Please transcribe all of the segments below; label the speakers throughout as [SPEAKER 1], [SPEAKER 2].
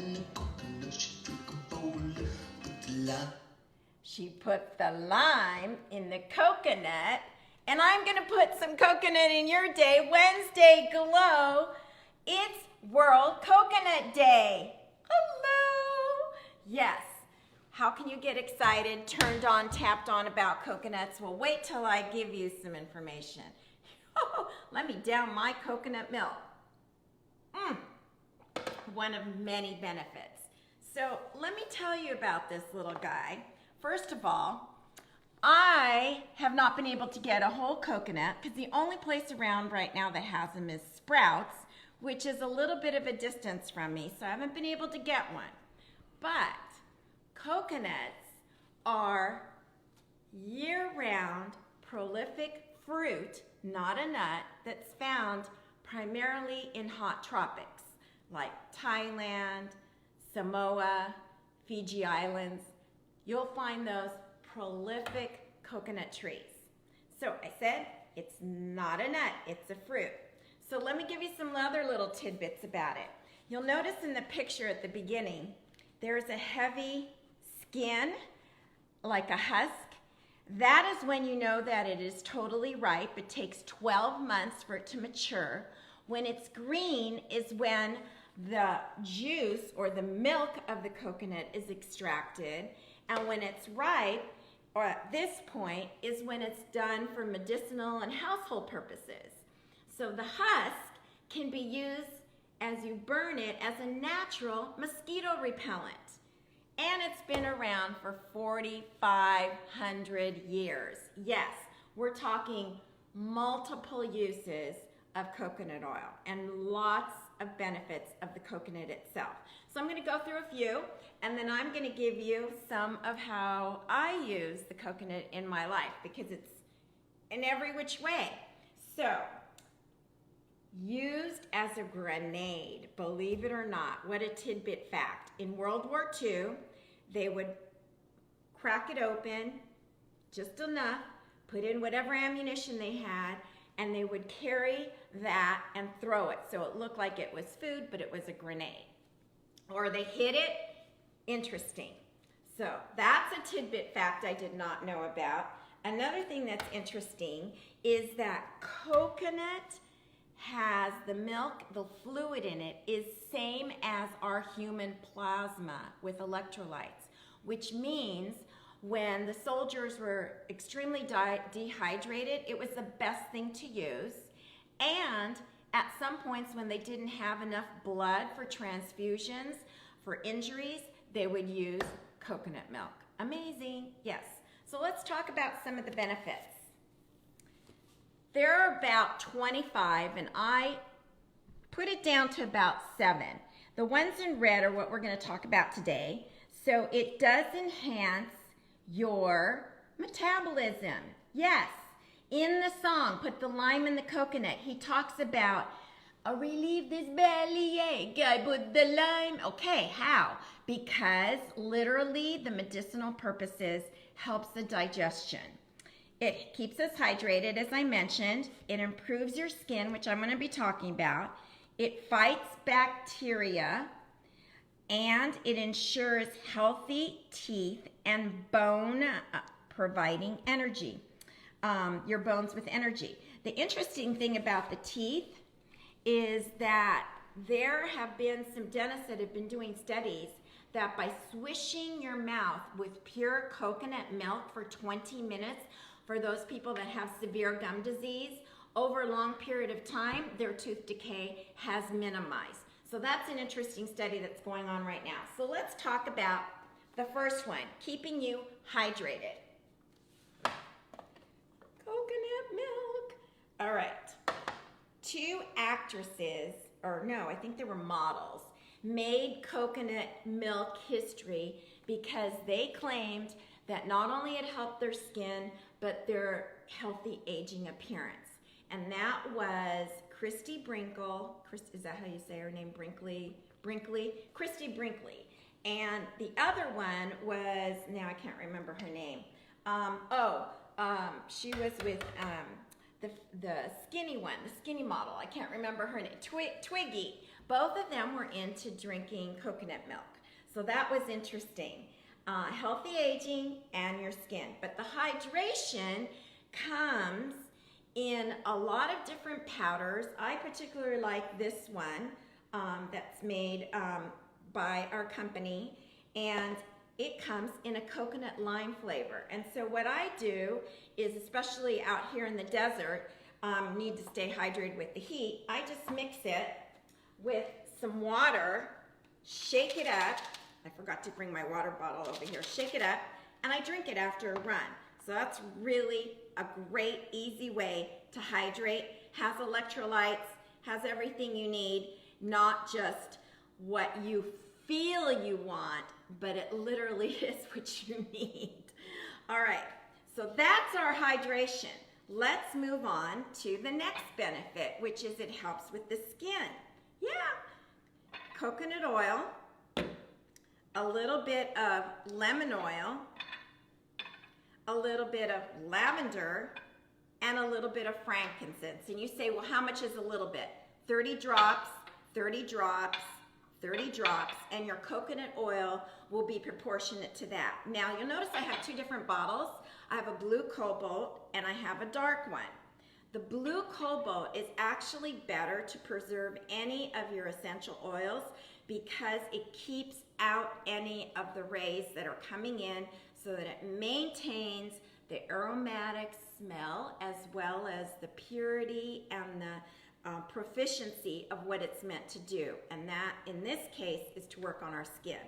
[SPEAKER 1] in the coconut, she took a bowl, put the lime.
[SPEAKER 2] She put the lime in the coconut, and I'm going to put some coconut in your day. Wednesday Glow, it's World Coconut Day. Hello. Yes. How can you get excited, turned on, tapped on about coconuts? Well, wait till I give you some information. Let me down my coconut milk. One of many benefits. So let me tell you about this little guy. First of all, I have not been able to get a whole coconut because the only place around right now that has them is Sprouts, which is a little bit of a distance from me, so I haven't been able to get one. But coconuts are year-round prolific fruit, not a nut, that's found primarily in hot tropics like Thailand, Samoa, Fiji Islands. You'll find those prolific coconut trees. So I said it's not a nut, it's a fruit. So let me give you some other little tidbits about it. You'll notice in the picture at the beginning, there's a heavy skin, like a husk. That is when you know that it is totally ripe. It takes 12 months for it to mature. When it's green is when the juice or the milk of the coconut is extracted. And when it's ripe, or at this point, is when it's done for medicinal and household purposes. So the husk can be used as you burn it as a natural mosquito repellent. And it's been around for 4,500 years. Yes, we're talking multiple uses of coconut oil and lots of benefits of the coconut itself. So I'm going to go through a few, and then I'm going to give you some of how I use the coconut in my life, because it's in every which way. So, used as a grenade, believe it or not. What a tidbit fact. In World War II, they would crack it open, just enough, put in whatever ammunition they had, and they would carry that and throw it. So it looked like it was food, but it was a grenade. Or they hid it. Interesting. So that's a tidbit fact I did not know about. Another thing that's interesting is that coconut has the milk, the fluid in it is same as our human plasma with electrolytes, which means when the soldiers were extremely dehydrated, it was the best thing to use. And at some points when they didn't have enough blood for transfusions, for injuries, they would use coconut milk. Amazing, yes. So let's talk about some of the benefits. There are about 25, and I put it down to about 7. The ones in red are what we're going to talk about today. So it does enhance your metabolism. Yes, in the song, Put the Lime in the Coconut, he talks about, I relieve this bellyache, I put the lime. Okay, how? Because literally the medicinal purposes helps the digestion. It keeps us hydrated, as I mentioned. It improves your skin, which I'm going to be talking about. It fights bacteria, and it ensures healthy teeth and bone providing energy, your bones with energy. The interesting thing about the teeth is that there have been some dentists that have been doing studies that by swishing your mouth with pure coconut milk for 20 minutes, for those people that have severe gum disease, over a long period of time, their tooth decay has minimized. So that's an interesting study that's going on right now. So let's talk about the first one, keeping you hydrated. Coconut milk. All right. 2 actresses, or no, I think they were models, made coconut milk history because they claimed that not only it helped their skin, but their healthy aging appearance. And that was Christy Brinkle. Is that how you say her name? Brinkley? Christy Brinkley. And the other one was, now I can't remember her name. She was with the skinny one, the skinny model. I can't remember her name. Twiggy. Both of them were into drinking coconut milk. So that was interesting. Healthy aging and your skin. But the hydration comes in a lot of different powders. I particularly like this one that's made by our company, and it comes in a coconut lime flavor. And so what I do is, especially out here in the desert, need to stay hydrated with the heat, I just mix it with some water, shake it up. I forgot to bring my water bottle over here. Shake it up, and I drink it after a run. So that's really a great, easy way to hydrate. Has electrolytes, has everything you need, not just what you feel you want, but it literally is what you need. All right, so that's our hydration. Let's move on to the next benefit, which is it helps with the skin. Yeah, coconut oil, a little bit of lemon oil, a little bit of lavender, and a little bit of frankincense. And you say, well, how much is a little bit? 30 drops, 30 drops, 30 drops, and your coconut oil will be proportionate to that. Now, you'll notice I have two different bottles. I have a blue cobalt and I have a dark one. The blue cobalt is actually better to preserve any of your essential oils because it keeps out any of the rays that are coming in so that it maintains the aromatic smell as well as the purity and the proficiency of what it's meant to do. And that, in this case, is to work on our skin.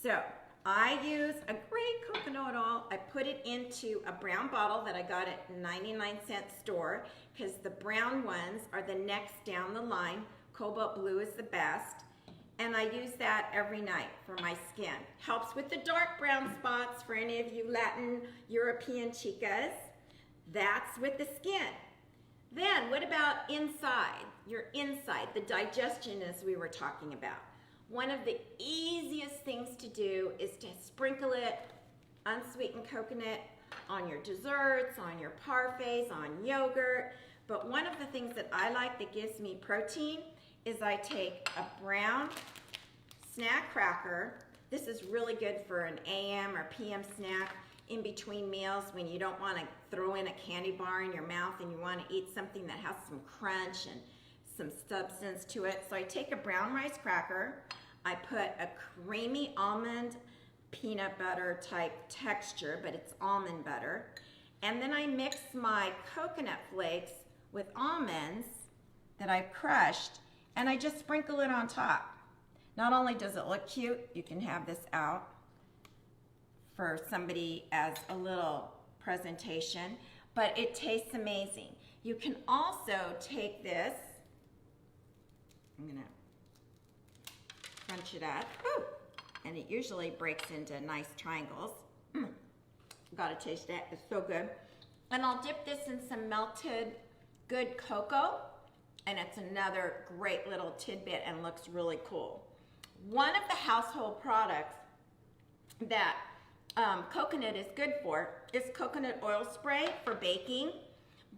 [SPEAKER 2] So I use a great coconut oil. I put it into a brown bottle that I got at 99-cent store because the brown ones are the next down the line. Cobalt blue is the best. And I use that every night for my skin. Helps with the dark brown spots for any of you Latin European chicas. That's with the skin. Then what about inside? Your inside, the digestion as we were talking about. One of the easiest things to do is to sprinkle it, unsweetened coconut, on your desserts, on your parfaits, on yogurt. But one of the things that I like that gives me protein is I take a brown snack cracker. This is really good for an AM or PM snack in between meals when you don't want to throw in a candy bar in your mouth and you want to eat something that has some crunch and some substance to it. So I take a brown rice cracker, I put a creamy almond peanut butter type texture, but it's almond butter, and then I mix my coconut flakes with almonds that I've crushed, and I just sprinkle it on top. Not only does it look cute, you can have this out for somebody as a little presentation, but it tastes amazing. You can also take this, I'm gonna crunch it up, ooh, and it usually breaks into nice triangles. Gotta taste that, it's so good. And I'll dip this in some melted good cocoa, and it's another great little tidbit and looks really cool. One of the household products that coconut is good for is coconut oil spray for baking,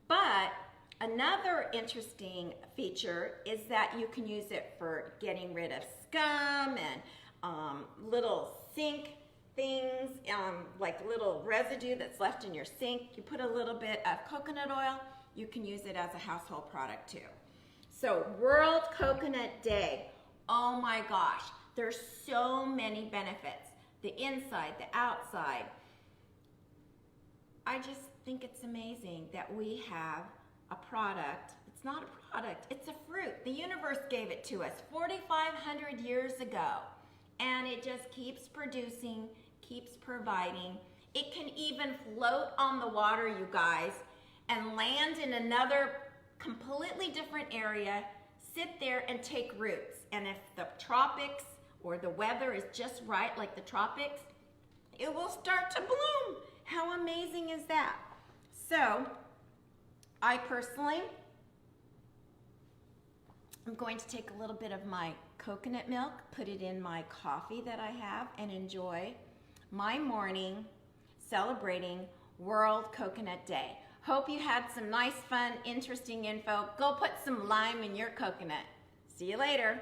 [SPEAKER 2] but another interesting feature is that you can use it for getting rid of scum and little sink things, like little residue that's left in your sink. You put a little bit of coconut oil, you can use it as a household product too. So World Coconut Day, oh my gosh, there's so many benefits. The inside, the outside. I just think it's amazing that we have a product. It's not a product, it's a fruit. The universe gave it to us 4,500 years ago. And it just keeps producing, keeps providing. It can even float on the water, you guys, and land in another completely different area, sit there and take roots. And if the tropics or the weather is just right, like the tropics, it will start to bloom. How amazing is that? So, I personally am going to take a little bit of my coconut milk, put it in my coffee that I have, and enjoy my morning celebrating World Coconut Day. Hope you had some nice, fun, interesting info. Go put some lime in your coconut. See you later.